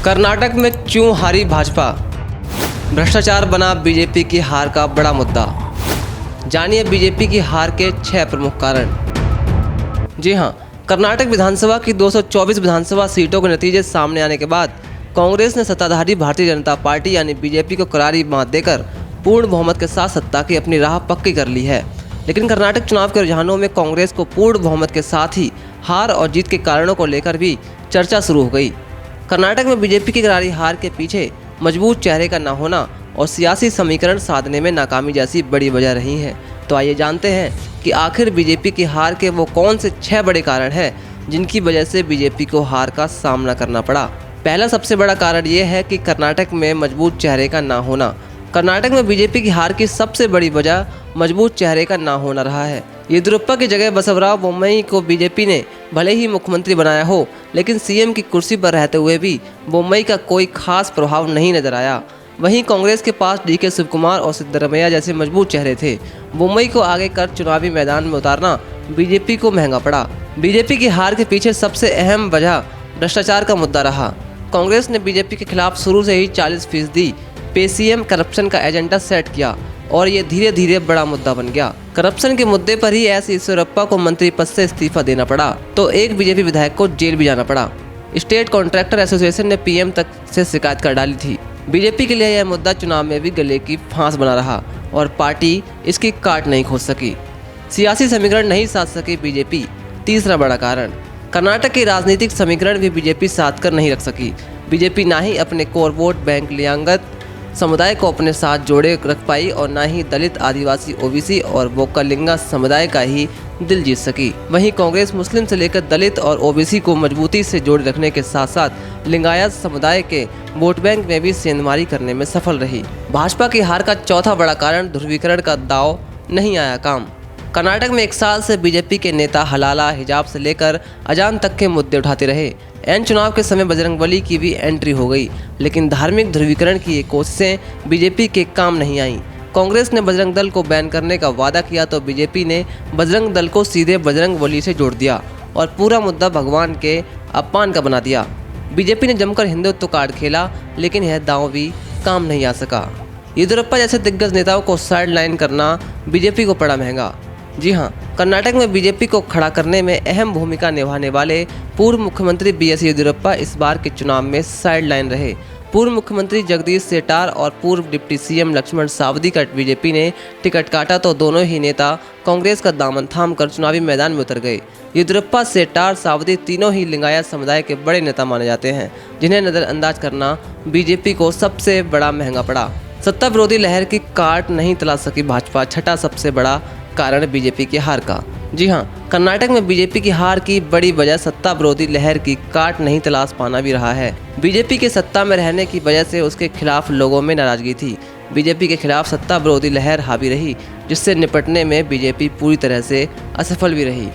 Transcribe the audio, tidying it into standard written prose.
कर्नाटक में क्यों हारी भाजपा? भ्रष्टाचार बना बीजेपी की हार का बड़ा मुद्दा। जानिए बीजेपी की हार के 6 प्रमुख कारण। जी हां, कर्नाटक विधानसभा की 224 विधानसभा सीटों के नतीजे सामने आने के बाद कांग्रेस ने सत्ताधारी भारतीय जनता पार्टी यानी बीजेपी को करारी मात देकर पूर्ण बहुमत के साथ सत्ता की अपनी राह पक्की कर ली है। लेकिन कर्नाटक चुनाव के रुझानों में कांग्रेस को पूर्ण बहुमत के साथ ही हार और जीत के कारणों को लेकर भी चर्चा शुरू हो गई। कर्नाटक में बीजेपी की करारी हार के पीछे मजबूत चेहरे का न होना और सियासी समीकरण साधने में नाकामी जैसी बड़ी वजह रही है। तो आइए जानते हैं कि आखिर बीजेपी की हार के वो कौन से 6 बड़े कारण हैं जिनकी वजह से बीजेपी को हार का सामना करना पड़ा। पहला सबसे बड़ा कारण ये है कि कर्नाटक में मजबूत चेहरे का ना होना। कर्नाटक में बीजेपी की हार की सबसे बड़ी वजह मजबूत चेहरे का ना होना रहा है। येदियुरप्पा की जगह बसवराज बोम्मई को बीजेपी ने भले ही मुख्यमंत्री बनाया हो, लेकिन सीएम की कुर्सी पर रहते हुए भी बोम्मई का कोई खास प्रभाव नहीं नजर आया। वहीं कांग्रेस के पास डीके शिवकुमार और सिद्धरमैया जैसे मजबूत चेहरे थे। बोम्मई को आगे कर चुनावी मैदान में उतारना बीजेपी को महंगा पड़ा। बीजेपी की हार के पीछे सबसे अहम वजह भ्रष्टाचार का मुद्दा रहा। कांग्रेस ने बीजेपी के खिलाफ शुरू से ही 40% पेसीएम करप्शन का एजेंडा सेट किया और ये धीरे धीरे बड़ा मुद्दा बन गया। करप्शन के मुद्दे पर ही एस येदियुरप्पा को मंत्री पद से इस्तीफा देना पड़ा तो एक बीजेपी विधायक को जेल भी जाना पड़ा। स्टेट कॉन्ट्रैक्टर एसोसिएशन ने पीएम तक से शिकायत कर डाली थी। बीजेपी के लिए यह मुद्दा चुनाव में भी गले की फांस बना रहा और पार्टी इसकी काट नहीं खोज सकी। सियासी समीकरण नहीं साध सकी बीजेपी। तीसरा बड़ा कारण, कर्नाटक के राजनीतिक समीकरण भी बीजेपी साध कर नहीं रख सकी। बीजेपी ना ही अपने कोर वोट बैंक लियांगत समुदाय को अपने साथ जोड़े रख पाई और ना ही दलित, आदिवासी, ओबीसी और वोक्कलिंगा समुदाय का ही दिल जीत सकी। वहीं कांग्रेस मुस्लिम से लेकर दलित और ओबीसी को मजबूती से जोड़े रखने के साथ साथ लिंगायत समुदाय के वोट बैंक में भी सेंधमारी करने में सफल रही। भाजपा की हार का चौथा बड़ा कारण ध्रुवीकरण का दांव नहीं आया काम। कर्नाटक में 1 साल से बीजेपी के नेता हलाला, हिजाब से लेकर अजान तक के मुद्दे उठाते रहे। एन चुनाव के समय बजरंगबली की भी एंट्री हो गई, लेकिन धार्मिक ध्रुवीकरण की ये कोशिशें बीजेपी के काम नहीं आईं। कांग्रेस ने बजरंग दल को बैन करने का वादा किया तो बीजेपी ने बजरंग दल को सीधे बजरंगबली से जोड़ दिया और पूरा मुद्दा भगवान के अपमान का बना दिया। बीजेपी ने जमकर हिंदुत्व कार्ड खेला, लेकिन यह दांव भी काम नहीं आ सका। येदियुरप्पा जैसे दिग्गज नेताओं को साइड लाइन करना बीजेपी को पड़ा महंगा। जी हां, कर्नाटक में बीजेपी को खड़ा करने में अहम भूमिका निभाने वाले पूर्व मुख्यमंत्री बीएस येदियुरप्पा इस बार के चुनाव में साइड लाइन रहे। पूर्व मुख्यमंत्री जगदीश शेट्टार और पूर्व डिप्टी सीएम लक्ष्मण सावदी का बीजेपी ने टिकट काटा तो दोनों ही नेता कांग्रेस का दामन थाम कर चुनावी मैदान में उतर गए। येदियुरप्पा, शेट्टार, सावदी तीनों ही लिंगायत समुदाय के बड़े नेता माने जाते हैं, जिन्हें नज़रअंदाज करना बीजेपी को सबसे बड़ा महंगा पड़ा। सत्ता विरोधी लहर की काट नहीं तला सकी भाजपा, छठा सबसे बड़ा कारण बीजेपी की हार का। जी हां, कर्नाटक में बीजेपी की हार की बड़ी वजह सत्ता विरोधी लहर की काट नहीं तलाश पाना भी रहा है। बीजेपी के सत्ता में रहने की वजह से उसके खिलाफ लोगों में नाराजगी थी। बीजेपी के खिलाफ सत्ता विरोधी लहर हावी रही, जिससे निपटने में बीजेपी पूरी तरह से असफल भी रही।